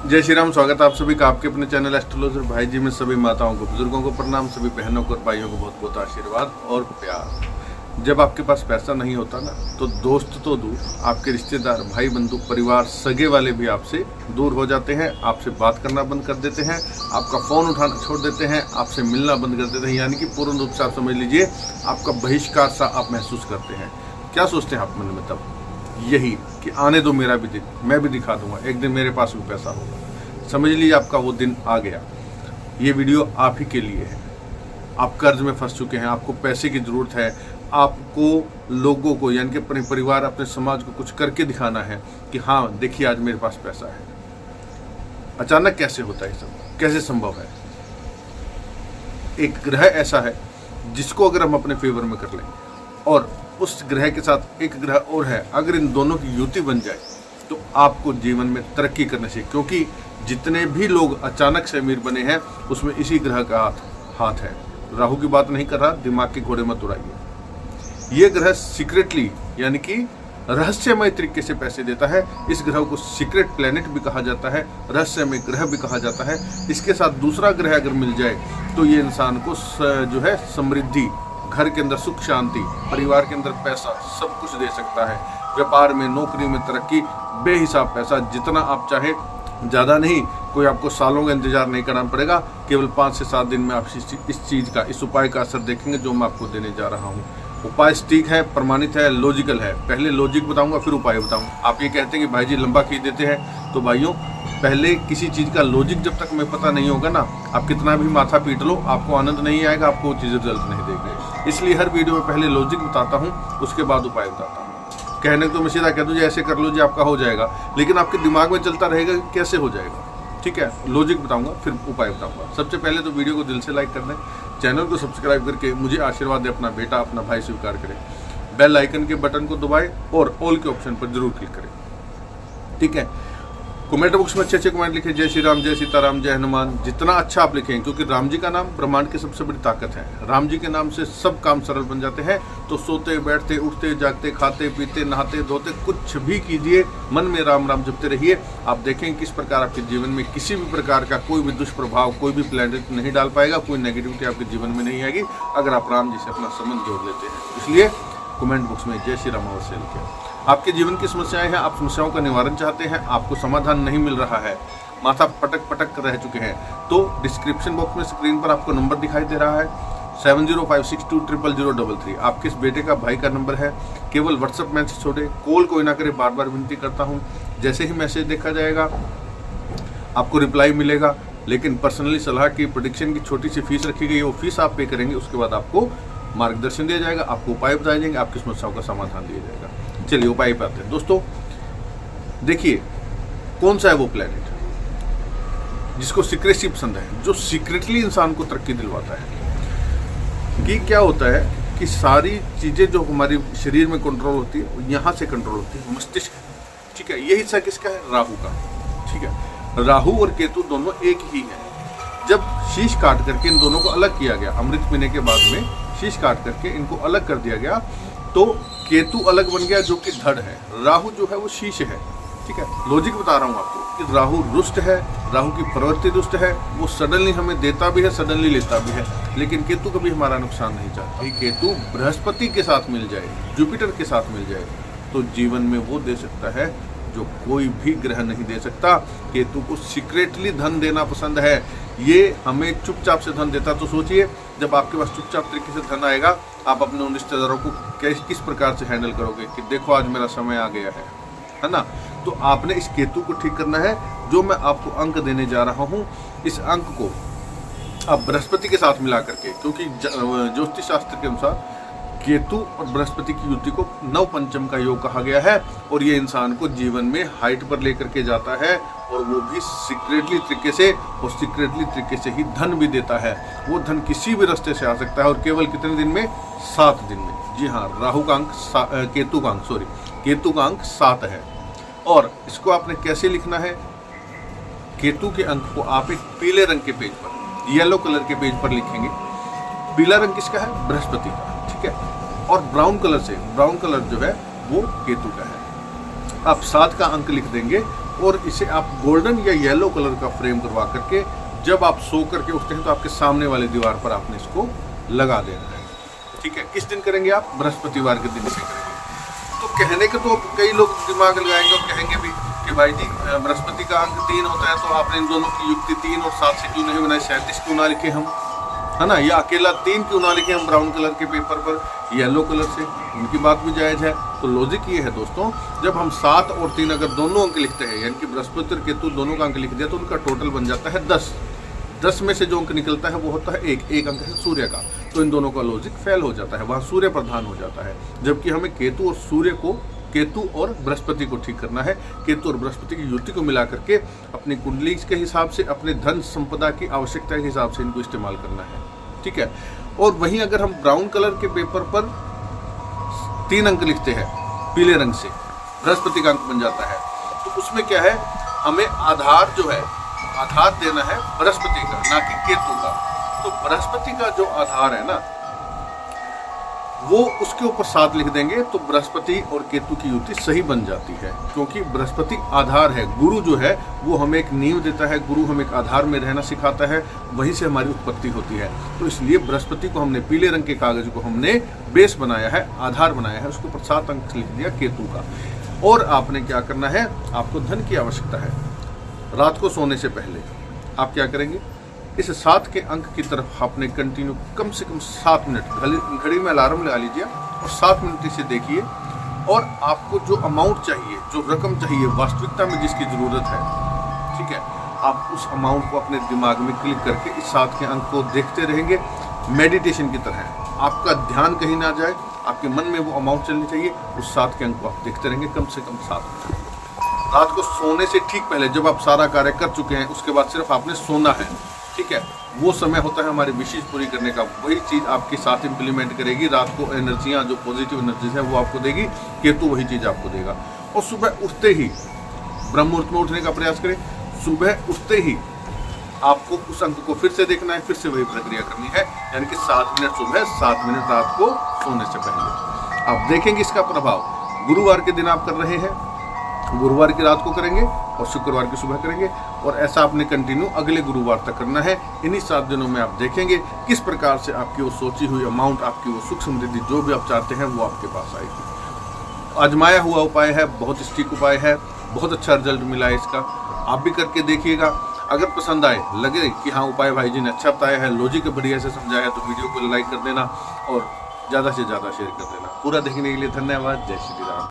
जय श्री राम। स्वागत है आप सभी का आपके अपने चैनल एस्ट्रोलॉजर भाई जी में। सभी माताओं को, बुजुर्गों को प्रणाम, सभी बहनों को और भाइयों को बहुत बहुत आशीर्वाद और प्यार। जब आपके पास पैसा नहीं होता ना, तो दोस्त तो दूर, आपके रिश्तेदार, भाई बंधु, परिवार, सगे वाले भी आपसे दूर हो जाते हैं, आपसे बात करना बंद कर देते हैं, आपका फ़ोन उठाना छोड़ देते हैं, आपसे मिलना बंद कर देते हैं। यानी कि पूर्ण रूप से आप समझ लीजिए आपका बहिष्कार सा आप महसूस करते हैं। क्या सोचते हैं आप मन में तब? यही कि आने दो मेरा भी दिन, मैं भी दिखा दूंगा, एक दिन मेरे पास भी पैसा होगा। समझ लीजिए आपका वो दिन आ गया। ये वीडियो आप ही के लिए है। आप कर्ज में फंस चुके हैं, आपको पैसे की ज़रूरत है, आपको लोगों को यानी कि अपने परिवार, अपने समाज को कुछ करके दिखाना है कि हाँ देखिए आज मेरे पास पैसा है। अचानक कैसे होता है सब, कैसे संभव है? एक ग्रह ऐसा है जिसको अगर हम अपने फेवर में कर लेंगे और उस ग्रह के साथ एक ग्रह और है, अगर इन दोनों की युति बन जाए तो आपको जीवन में तरक्की करने से, क्योंकि जितने भी लोग अचानक से अमीर बने हैं उसमें इसी ग्रह का हाथ है। राहु की बात नहीं कर रहा, दिमाग के घोड़े मत उड़ाइए। ये ग्रह सीक्रेटली यानी कि रहस्यमय तरीके से पैसे देता है। इस ग्रह को सीक्रेट प्लेनेट भी कहा जाता है, रहस्यमय ग्रह भी कहा जाता है। इसके साथ दूसरा ग्रह अगर मिल जाए तो ये इंसान को जो है समृद्धि, घर के अंदर सुख शांति, परिवार के अंदर पैसा, सब कुछ दे सकता है। व्यापार में, नौकरी में तरक्की, बेहिसाब पैसा, जितना आप चाहे, ज़्यादा नहीं। कोई आपको सालों का इंतजार नहीं करना पड़ेगा। केवल 5 से 7 दिन में आप इस चीज़ का, इस उपाय का असर देखेंगे जो मैं आपको देने जा रहा हूँ। उपाय सटीक है, प्रमाणित है, लॉजिकल है। पहले लॉजिक बताऊंगा फिर उपाय बताऊंगा। आप ये कहते हैं कि भाई जी लंबा खींच देते हैं, तो भाइयों पहले किसी चीज़ का लॉजिक जब तक हमें पता नहीं होगा ना, आप कितना भी माथा पीट लो, आपको आनंद नहीं आएगा, आपको वो चीज़ रिजल्ट नहीं देंगे। इसलिए हर वीडियो में पहले लॉजिक बताता हूँ, उसके बाद उपाय बताता हूँ। कहने को तो मैं सीधा कह दूँ जी ऐसे कर लो जी आपका हो जाएगा, लेकिन आपके दिमाग में चलता रहेगा कि कैसे हो जाएगा। ठीक है, लॉजिक बताऊंगा फिर उपाय बताऊंगा। सबसे पहले तो वीडियो को दिल से लाइक कर दें, चैनल को सब्सक्राइब करके मुझे आशीर्वाद दे, अपना बेटा अपना भाई स्वीकार करें, बेल आइकन के बटन को दबाएं और ऑल के ऑप्शन पर जरूर क्लिक करें। ठीक है, कमेंट बॉक्स में अच्छे अच्छे कमेंट लिखें। जय श्री राम, जय सीताराम, जय हनुमान। जितना अच्छा आप लिखें, क्योंकि राम जी का नाम ब्रह्मांड की सबसे बड़ी ताकत है। राम जी के नाम से सब काम सरल बन जाते हैं। तो सोते बैठते, उठते जागते, खाते पीते, नहाते धोते, कुछ भी कीजिए, मन में राम राम जपते रहिए। आप देखें किस प्रकार आपके जीवन में किसी भी प्रकार का कोई भी दुष्प्रभाव, कोई भी प्लैनेट नहीं डाल पाएगा, कोई नेगेटिविटी आपके जीवन में नहीं आएगी, अगर आप राम जी से अपना संबंध जोड़ लेते हैं। इसलिए कमेंट बॉक्स में जय श्री राम अवश्य लिखें। आपके जीवन की समस्याएं हैं, आप समस्याओं का निवारण चाहते हैं, आपको समाधान नहीं मिल रहा है, माथा पटक पटक कर रह चुके हैं, तो डिस्क्रिप्शन बॉक्स में स्क्रीन पर आपको नंबर दिखाई दे रहा है 7056200033। आपके इस बेटे का, भाई का नंबर है। केवल व्हाट्सएप मैसेज छोड़े, कॉल कोई ना करे, बार बार विनती करता हूँ। जैसे ही मैसेज देखा जाएगा आपको रिप्लाई मिलेगा, लेकिन पर्सनली सलाह की, प्रेडिक्शन की छोटी सी फीस रखी गई है, वो फीस आप पे करेंगे। उसके बाद आपको मार्गदर्शन दिया जाएगा, आपको उपाय बताए जाएंगे, आपकी समस्याओं का समाधान दिया जाएगा। चलिए उपाय पे आते हैं। दोस्तों देखिए, कौन सा है वो प्लेनेट जिसको सीक्रेसी पसंद है, जो सीक्रेटली इंसान को तरक्की दिलवाता है। कि क्या होता है कि सारी चीजें जो हमारी शरीर में कंट्रोल होती है, यहाँ से कंट्रोल होती है मस्तिष्क। ठीक है, ये हिस्सा किसका है? राहु का। ठीक है, राहु और केतु दोनों एक ही है। जब शीश काट करके इन दोनों को अलग किया गया, अमृत पीने के बाद में शीश काट करके इनको अलग कर दिया गया, तो केतु अलग बन गया जो कि धड़ है, राहु जो है वो शीश है। ठीक है, लॉजिक बता रहा हूँ आपको कि राहु रुष्ट है, राहु की प्रवृत्ति दुष्ट है, वो सडनली हमें देता भी है, सडनली लेता भी है, लेकिन केतु कभी हमारा नुकसान नहीं चाहता। केतु बृहस्पति के साथ मिल जाए, जुपिटर के साथ मिल जाए, तो जीवन में वो दे सकता है जो कोई भी ग्रह नहीं दे सकता। केतु को सीक्रेटली धन देना पसंद है। ये हमें चुपचाप से धन देता। तो सोचिए, जब आपके पास चुपचाप तरीके से धन आएगा, आप अपने उन रिश्तेदारों को किस प्रकार से हैंडल करोगे कि देखो आज मेरा समय आ गया है ना। तो आपने इस केतु को ठीक करना है। जो मैं आपको अंक देने जा रहा हूँ, इस अंक को आप बृहस्पति के साथ मिला करके, क्योंकि ज्योतिष शास्त्र के अनुसार केतु और बृहस्पति की युति को नवपंचम का योग कहा गया है, और ये इंसान को जीवन में हाइट पर लेकर के जाता है, और वो भी सीक्रेटली तरीके से, और सीक्रेटली तरीके से ही धन भी देता है। वो धन किसी भी रास्ते से आ सकता है, और केवल कितने दिन में? 7 दिन में। जी हाँ, राहु का अंक केतु का अंक 7 है। और इसको आपने कैसे लिखना है? केतु के अंक को आप एक पीले रंग के पेज पर, येलो कलर के पेज पर लिखेंगे। पीला रंग किसका है? बृहस्पति का। ठीक है, और ब्राउन कलर जो है वो केतु का है। आप 7 का अंक लिख देंगे और इसे आप गोल्डन या येलो कलर का फ्रेम करवा करके जब आप सो करके उठते हैं तो आपके सामने वाले दीवार पर आपने इसको लगा देना है। ठीक है, किस दिन करेंगे आप? बृहस्पतिवार के दिन से करेंगे। तो कहने के तो कई लोग दिमाग लगाएंगे और कहेंगे भी कि भाई जी बृहस्पति का अंक 3 होता है, तो आपने इन दोनों की युक्ति 3 और 7 से क्यों नहीं बनाई, 37 क्यों ना लिखे हम, है ना, या अकेला 3 क्यों ना लिखे हम ब्राउन कलर के पेपर पर येलो कलर से? उनकी बात भी जायज़ है। तो लॉजिक ये है दोस्तों, जब हम 7 और 3 अगर दोनों अंक लिखते हैं, यानी कि बृहस्पति और केतु दोनों का अंक लिख दिया, तो उनका टोटल बन जाता है 10। 10 में से जो अंक निकलता है वो होता है एक अंक है सूर्य का, तो इन दोनों का लॉजिक फेल हो जाता है, वहाँ सूर्य प्रधान हो जाता है। जबकि हमें केतु और सूर्य को, केतु और बृहस्पति को ठीक करना है। केतु और बृहस्पति की युति को मिला करके अपनी कुंडली के हिसाब से, अपने धन संपदा की आवश्यकता के हिसाब से इनको इस्तेमाल करना है। ठीक है, और वहीं अगर हम ब्राउन कलर के पेपर पर 3 अंक लिखते हैं पीले रंग से, बृहस्पति का अंक बन जाता है। तो उसमें क्या है, हमें आधार जो है, आधार देना है बृहस्पति का, ना कि केतु का। तो बृहस्पति का जो आधार है ना, वो उसके ऊपर 7 लिख देंगे तो बृहस्पति और केतु की युति सही बन जाती है, क्योंकि बृहस्पति आधार है। गुरु जो है वो हमें एक नींव देता है, गुरु हमें एक आधार में रहना सिखाता है, वहीं से हमारी उत्पत्ति होती है। तो इसलिए बृहस्पति को हमने पीले रंग के कागज को हमने बेस बनाया है, आधार बनाया है, उसके ऊपर 7 अंक लिख दिया केतु का। और आपने क्या करना है, आपको धन की आवश्यकता है। रात को सोने से पहले आप क्या करेंगे, इस 7 के अंक की तरफ आपने कंटिन्यू कम से कम 7 मिनट घड़ी में अलार्म लगा लीजिए और 7 मिनट इसे देखिए। और आपको जो अमाउंट चाहिए, जो रकम चाहिए वास्तविकता में जिसकी ज़रूरत है, ठीक है, आप उस अमाउंट को अपने दिमाग में क्लिक करके इस 7 के अंक को देखते रहेंगे, मेडिटेशन की तरह। आपका ध्यान कहीं ना जाए, आपके मन में वो अमाउंट चलनी चाहिए। उस 7 के अंक को आप देखते रहेंगे कम से कम 7 मिनट। रात को सोने से ठीक पहले, जब आप सारा कार्य कर चुके हैं, उसके बाद सिर्फ आपने सोना है, ठीक है, वो समय होता है हमारी विशेष पूरी करने का। वही चीज़ आपके साथ इंप्लीमेंट करेगी। रात को एनर्जियाँ, जो पॉजिटिव एनर्जीज है वो आपको देगी, केतु वही चीज़ आपको देगा। और सुबह उठते ही ब्रह्म मुहूर्त में उठने का प्रयास करें। सुबह उठते ही आपको उस अंक को फिर से देखना है, फिर से वही प्रक्रिया करनी है, यानी कि 7 मिनट सुबह, 7 मिनट रात को सोने से पहले। आप देखेंगे इसका प्रभाव। गुरुवार के दिन आप कर रहे हैं, गुरुवार की रात को करेंगे और शुक्रवार की सुबह करेंगे, और ऐसा आपने कंटिन्यू अगले गुरुवार तक करना है। इन्हीं 7 दिनों में आप देखेंगे किस प्रकार से आपकी वो सोची हुई अमाउंट, आपकी वो सुख समृद्धि जो भी आप चाहते हैं वो आपके पास आएगी। आजमाया हुआ उपाय है, बहुत स्टिक उपाय है, बहुत अच्छा रिजल्ट मिला है इसका। आप भी करके देखिएगा। अगर पसंद आए, लगे कि हाँ उपाय भाई जी ने अच्छा बताया है, लॉजिक बढ़िया से समझाया है, तो वीडियो को लाइक कर देना और ज़्यादा से ज़्यादा शेयर कर देना। पूरा देखने के लिए धन्यवाद। जय श्री राम।